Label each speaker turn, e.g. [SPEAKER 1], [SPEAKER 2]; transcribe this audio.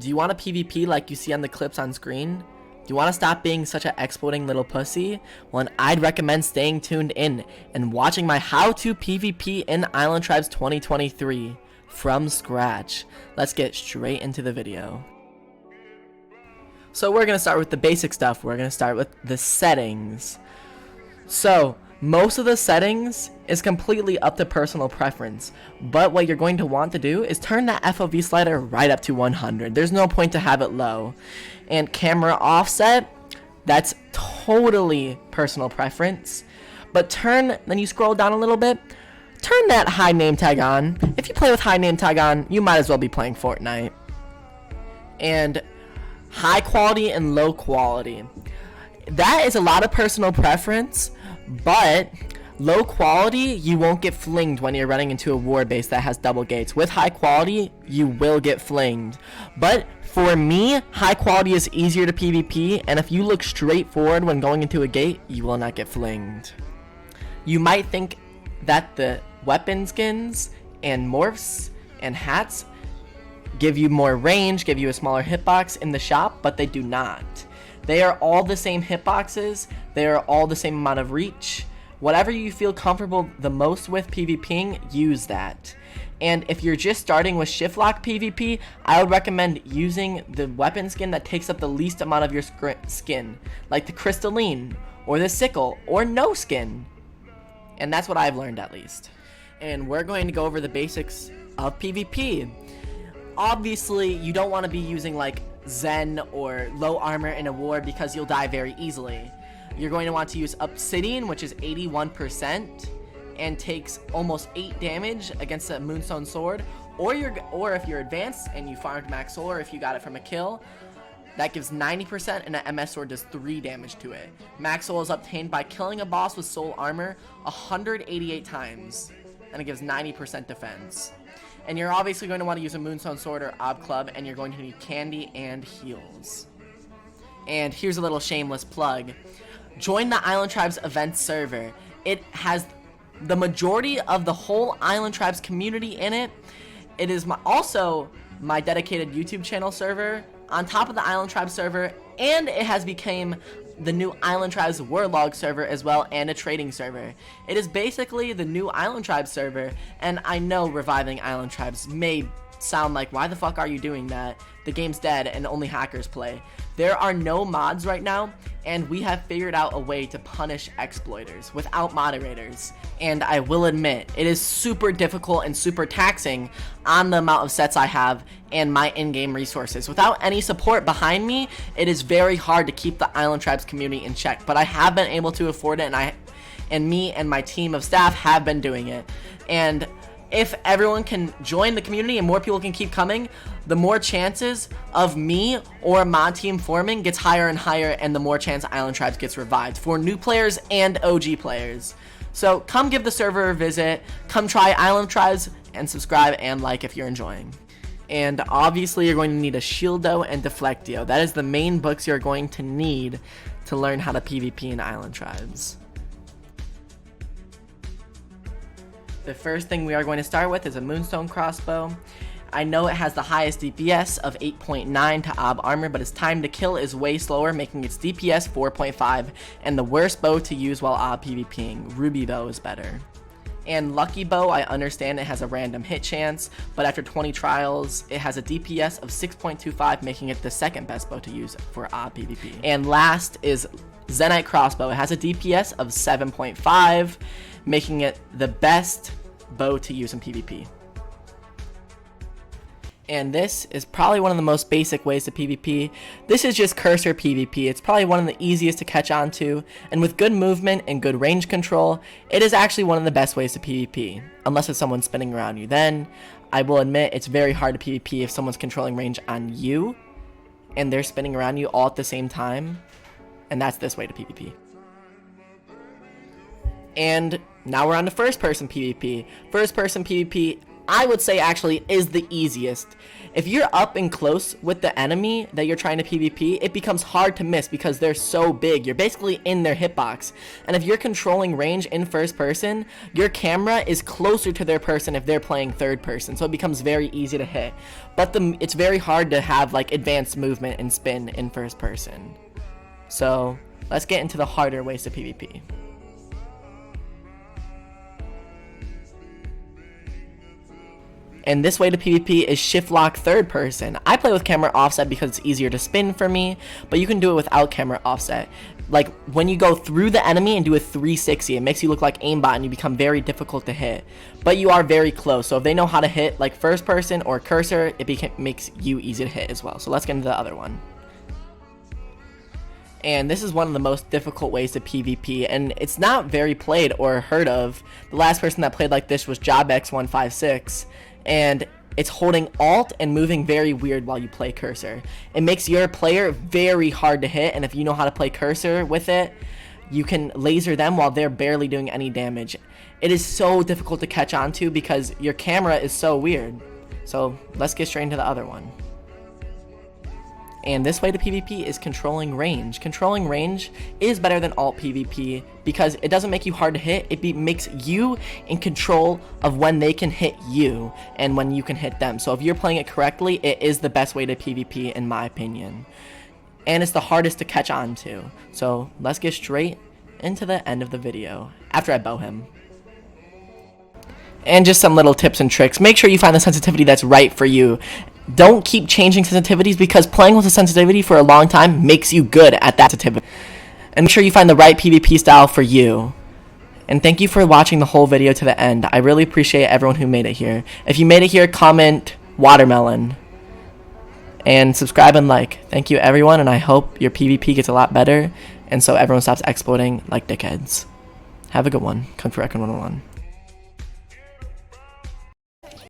[SPEAKER 1] Do you want a PvP like you see on the clips on screen? Do you want to stop being such an exploding little pussy? Well, then I'd recommend staying tuned in and watching my how-to PvP in Island Tribes 2023 from scratch. Let's get straight into the video. So we're going to start with the basic stuff. We're going to start with the settings. So most of the settings is completely up to personal preference, but what you're going to want to do is turn that FOV slider right up to 100. There's no point to have it low. And camera offset, that's totally personal preference, but then you scroll down a little bit, turn that high name tag on. If you play with high name tag on, you might as well be playing Fortnite. And high quality and low quality, that is a lot of personal preference, but low quality, you won't get flinged when you're running into a war base that has double gates. With high quality, you will get flinged. But for me, high quality is easier to PvP, and if you look straight forward when going into a gate, you will not get flinged. You might think that the weapon skins and morphs and hats give you more range, give you a smaller hitbox in the shop, but they do not. They are all the same hitboxes, they are all the same amount of reach. Whatever you feel comfortable the most with PvPing, use that. And if you're just starting with shift lock PvP, I would recommend using the weapon skin that takes up the least amount of your skin, like the crystalline, or the sickle, or no skin. And that's what I've learned, at least. And we're going to go over the basics of PvP. Obviously, you don't want to be using like Zen or low armor in a war because you'll die very easily. You're going to want to use Obsidian, which is 81% and takes almost 8 damage against a Moonstone Sword, or if you're advanced and you farmed Max Soul, or if you got it from a kill, that gives 90% and an MS Sword does 3 damage to it. Max Soul is obtained by killing a boss with soul armor 188 times, and it gives 90% defense. And you're obviously going to want to use a Moonstone Sword or Ob Club, and you're going to need candy and heals. And here's a little shameless plug. Join the Island Tribes event server. It has the majority of the whole Island Tribes community in it. It is also my dedicated YouTube channel server on top of the Island Tribes server, and it has become the new Island Tribes Warlog server as well, and a trading server. It is basically the new Island Tribes server, and I know reviving Island Tribes may sound like, why the fuck are you doing that? The game's dead and only hackers play. There are no mods right now, and we have figured out a way to punish exploiters without moderators. And I will admit, it is super difficult and super taxing on the amount of sets I have and my in-game resources. Without any support behind me, it is very hard to keep the Island Tribes community in check, but I have been able to afford it, and me and my team of staff have been doing it. And if everyone can join the community and more people can keep coming, the more chances of me or my team forming gets higher and higher, and the more chance Island Tribes gets revived for new players and OG players. So come give the server a visit, come try Island Tribes, and subscribe and like if you're enjoying. And obviously you're going to need a Shieldo and Deflectio. That is the main books you're going to need to learn how to PvP in Island Tribes. The first thing we are going to start with is a Moonstone Crossbow. I know it has the highest DPS of 8.9 to Ob Armor, but its time to kill is way slower, making its DPS 4.5, and the worst bow to use while Ob PvPing. Ruby Bow is better. And Lucky Bow, I understand it has a random hit chance, but after 20 trials, it has a DPS of 6.25, making it the second best bow to use for Ob PvP. And last is Zenite Crossbow. It has a DPS of 7.5, making it the best bow to use in PvP. And this is probably one of the most basic ways to PvP. This is just cursor PvP. It's probably one of the easiest to catch on to, and with good movement and good range control, it is actually one of the best ways to PvP, unless it's someone spinning around you. Then, I will admit, it's very hard to PvP if someone's controlling range on you, and they're spinning around you all at the same time, and that's this way to PvP. And now we're on to first person PvP. First person PvP I would say actually is the easiest. If you're up and close with the enemy that you're trying to PvP, it becomes hard to miss because they're so big. You're basically in their hitbox. And if you're controlling range in first person, your camera is closer to their person if they're playing third person. So it becomes very easy to hit. But it's very hard to have like advanced movement and spin in first person. So let's get into the harder ways to PvP. And this way to PvP is shift lock third person. I play with camera offset because it's easier to spin for me, but you can do it without camera offset. Like when you go through the enemy and do a 360, it makes you look like aimbot and you become very difficult to hit. But you are very close, so if they know how to hit like first person or cursor, it makes you easy to hit as well. So let's get into the other one. And this is one of the most difficult ways to PvP, and it's not very played or heard of. The last person that played like this was JobX156, and it's holding Alt and moving very weird while you play cursor. It makes your player very hard to hit, and if you know how to play cursor with it, you can laser them while they're barely doing any damage. It is so difficult to catch on to because your camera is so weird. So let's get straight into the other one. And this way to PvP is controlling range. Controlling range is better than alt PvP because it doesn't make you hard to hit. It makes you in control of when they can hit you and when you can hit them. So if you're playing it correctly, it is the best way to PvP in my opinion. And it's the hardest to catch on to. So let's get straight into the end of the video after I bow him. And just some little tips and tricks. Make sure you find the sensitivity that's right for you. Don't keep changing sensitivities because playing with a sensitivity for a long time makes you good at that sensitivity. And make sure you find the right PvP style for you. And thank you for watching the whole video to the end. I really appreciate everyone who made it here. If you made it here, comment watermelon. And subscribe and like. Thank you everyone, and I hope your PvP gets a lot better and so everyone stops exploding like dickheads. Have a good one. Kung Fu Recon 101.